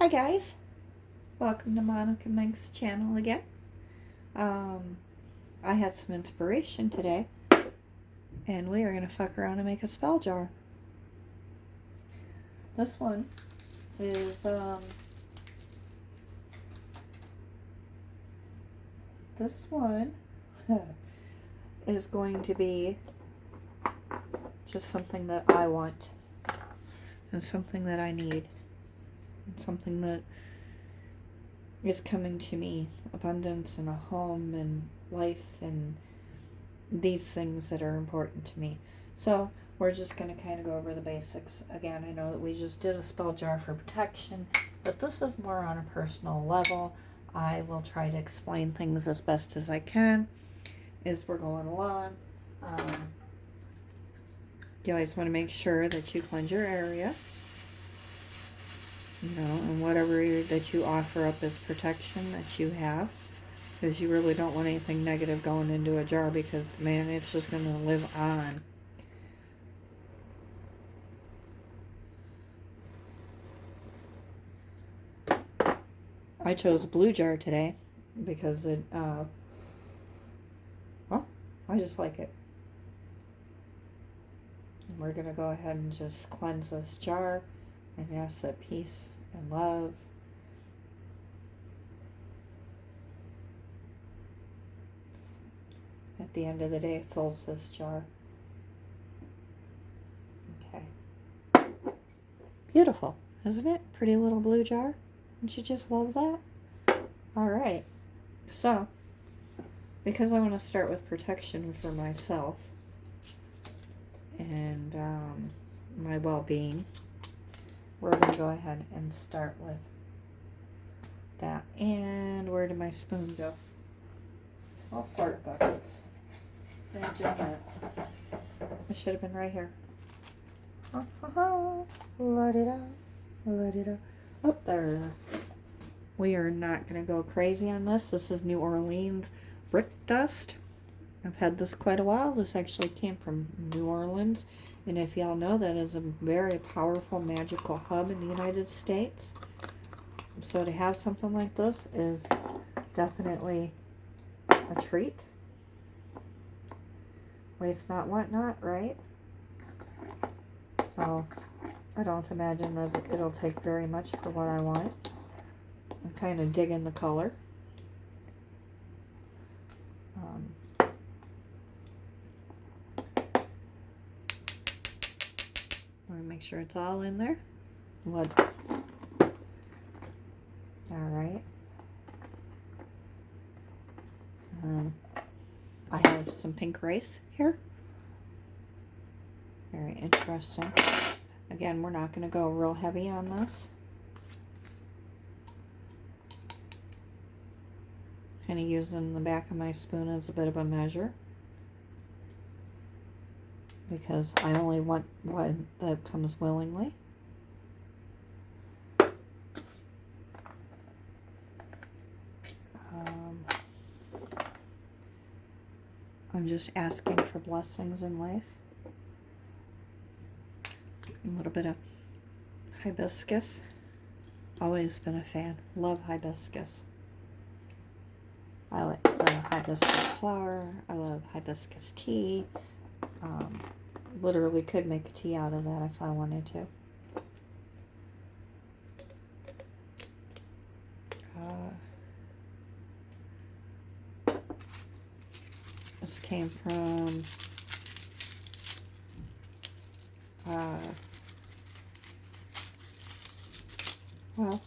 Hi guys, welcome to Monica Meg's channel again. I had some inspiration today, and we are going to fuck around and make a spell jar. This one is, this one is going to be just something that I want, and something that I need, and something that is coming to me, abundance and a home and life and these things that are important to me. So we're just going to kind of go over the basics. Again, I know that we just did a spell jar for protection, but this is more on a personal level. I will try to explain things as best as I can as we're going along. You always want to make sure that you cleanse your area, and whatever that you offer up as protection that you have, because you really don't want anything negative going into a jar, because man, it's just going to live on. I chose a blue jar today because it I just like it. And we're going to go ahead and just cleanse this jar and ask that peace and love at the end of the day fills this jar. Okay. Beautiful, isn't it? Pretty little blue jar. Don't you just love that? Alright. So, because I want to start with protection for myself and my well-being, we're going to go ahead and start with that. And where did my spoon go? Oh, fart buckets. Imagine that. It should have been right here. Let it out. Let it out. Oh, there it is. We are not going to go crazy on this. This is New Orleans brick dust. I've had this quite a while. This actually came from New Orleans. And if y'all know, that is a very powerful magical hub in the United States. So to have something like this is definitely a treat. Waste not, want not, right? So I don't imagine that it'll take very much for what I want. I'm kind of digging the color. Let me make sure it's all in there. Wood. Alright. I have some pink rice here. Very interesting. Again, we're not going to go real heavy on this. Kind of using the back of my spoon as a bit of a measure, because I only want one that comes willingly. I'm just asking for blessings in life. A little bit of hibiscus. Always been a fan. Love hibiscus. I like the hibiscus flower. I love hibiscus tea. Literally could make a tea out of that if I wanted to. This came from well,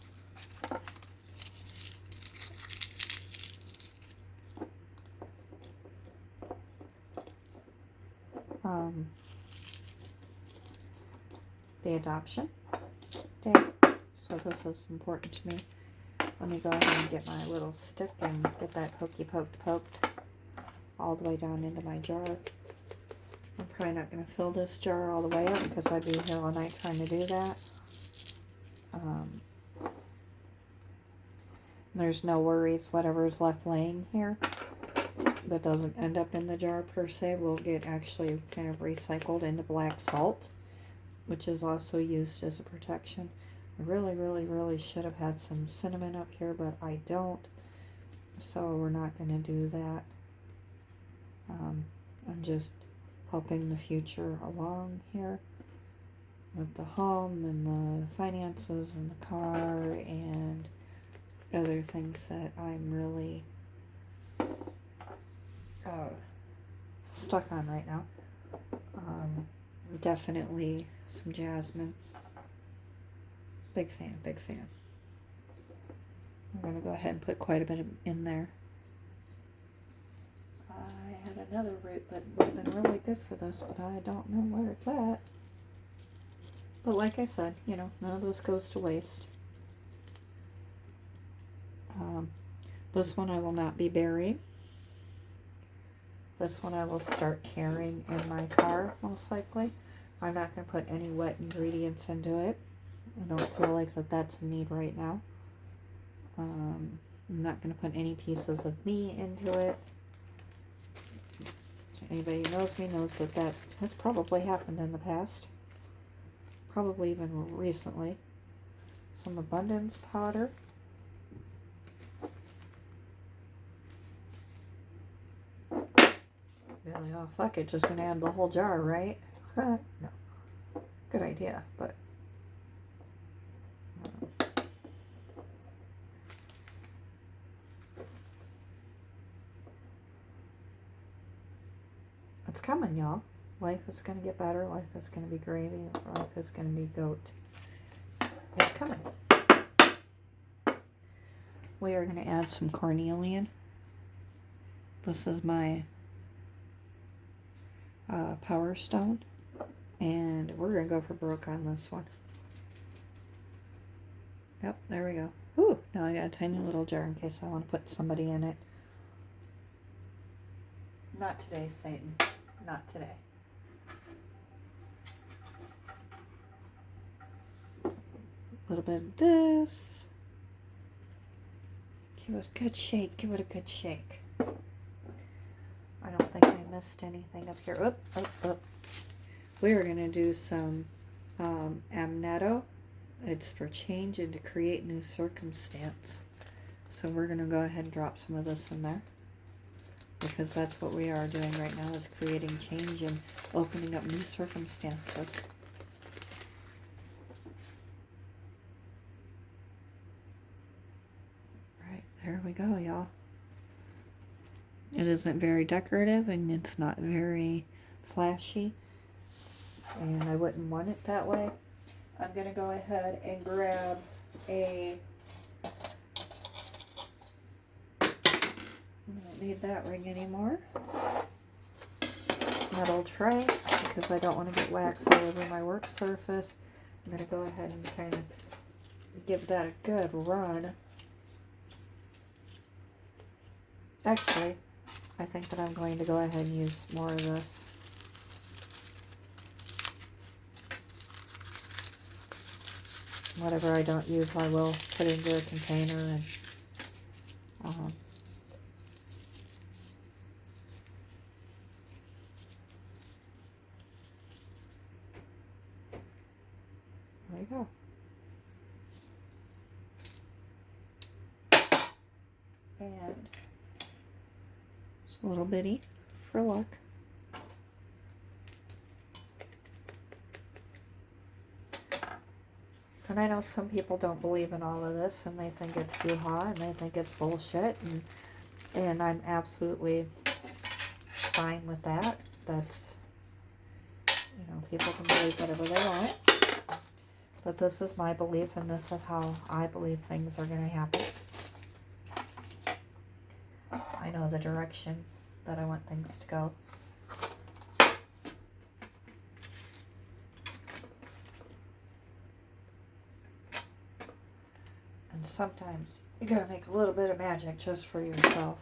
the adoption day. So this is important to me. Let me go ahead and get my little stick and get that pokey poked all the way down into my jar. I'm probably not going to fill this jar all the way up because I'd be here all night trying to do that. There's no worries. Whatever's left laying here that doesn't end up in the jar per se will get actually kind of recycled into black salt, which is also used as a protection. I really, really, really should have had some cinnamon up here, but I don't. So we're not going to do that. I'm just helping the future along here with the home and the finances and the car and other things that I'm really stuck on right now. Definitely some jasmine. Big fan, big fan. I'm going to go ahead and put quite a bit in there. I had another root that would have been really good for this, but I don't know where it's at. But like I said, you know, none of this goes to waste. This one I will not be burying. This one I will start carrying in my car, most likely. I'm not going to put any wet ingredients into it. I don't feel like that's a need right now. I'm not going to put any pieces of meat into it. Anybody who knows me knows that has probably happened in the past. Probably even recently. Some abundance powder. Really, oh fuck it, just gonna add the whole jar, right? No. Good idea, but it's coming, y'all. Life is gonna get better. Life is gonna be gravy. Life is gonna be goat. It's coming. We are gonna add some cornelian. This is my Power Stone, and we're gonna go for broke on this one. Yep, there we go. Ooh, now I got a tiny little jar in case I want to put somebody in it. Not today, Satan. Not today. A little bit of this. Give it a good shake. Give it a good shake. I don't think I missed anything up here. Oop, oop, oop. We're going to do some Amnetto. It's for change and to create new circumstance. So we're going to go ahead and drop some of this in there. Because that's what we are doing right now, is creating change and opening up new circumstances. Right, there we go, y'all. It isn't very decorative and it's not very flashy. And I wouldn't want it that way. I'm going to go ahead and grab a... I don't need that ring anymore. Metal tray, because I don't want to get wax all over my work surface. I'm going to go ahead and kind of give that a good run. Actually, I think that I'm going to go ahead and use more of this. Whatever I don't use, I will put into a container and there you go. And just a little bitty for luck. And I know some people don't believe in all of this and they think it's hoo-ha and they think it's bullshit, and I'm absolutely fine with that. That's, you know, people can believe whatever they want. But this is my belief and this is how I believe things are going to happen. I know the direction that I want things to go. And sometimes you gotta make a little bit of magic just for yourself.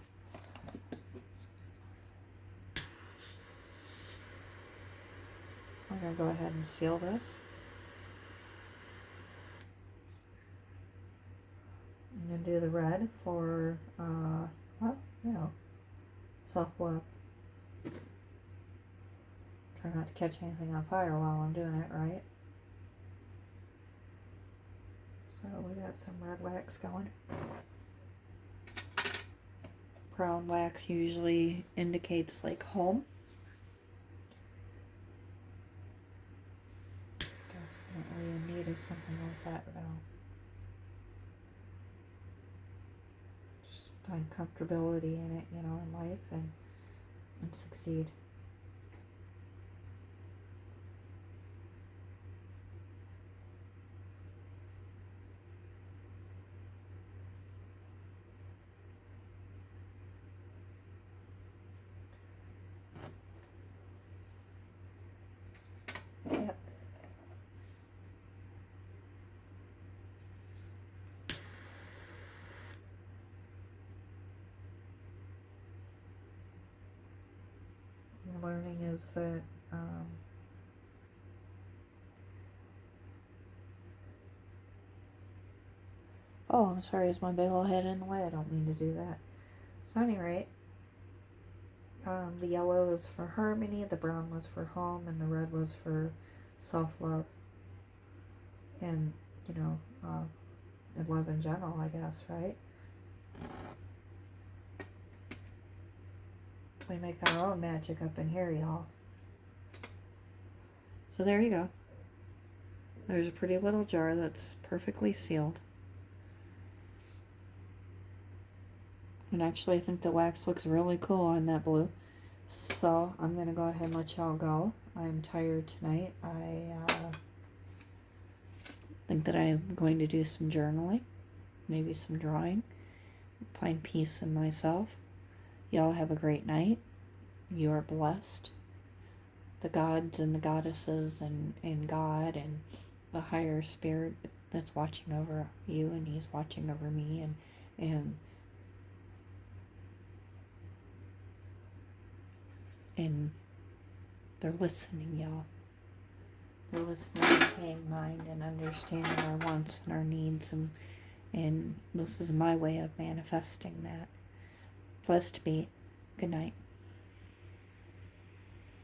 I'm gonna go ahead and seal this. I'm gonna do the red for, well, you know, self-love. Try not to catch anything on fire while I'm doing it, right? So we got some red wax going. Brown wax usually indicates like home. Definitely in need of something like that now. Just find comfortability in it, you know, in life and succeed. Yep. The learning is that oh, I'm sorry, is my big old head in the way? I don't mean to do that. So, at any rate, the yellow was for harmony, the brown was for home, and the red was for self-love. And, you know, and love in general, I guess, right? We make our own magic up in here, y'all. So there you go. There's a pretty little jar that's perfectly sealed. And actually, I think the wax looks really cool on that blue. So I'm going to go ahead and let y'all go. I'm tired tonight. I think that I'm going to do some journaling, maybe some drawing, find peace in myself. Y'all have a great night. You are blessed. The gods and the goddesses and God and the higher spirit that's watching over you, and he's watching over me, and they're listening, y'all. They're listening and paying mind and understanding our wants and our needs, and this is my way of manifesting that. Blessed be. Good night.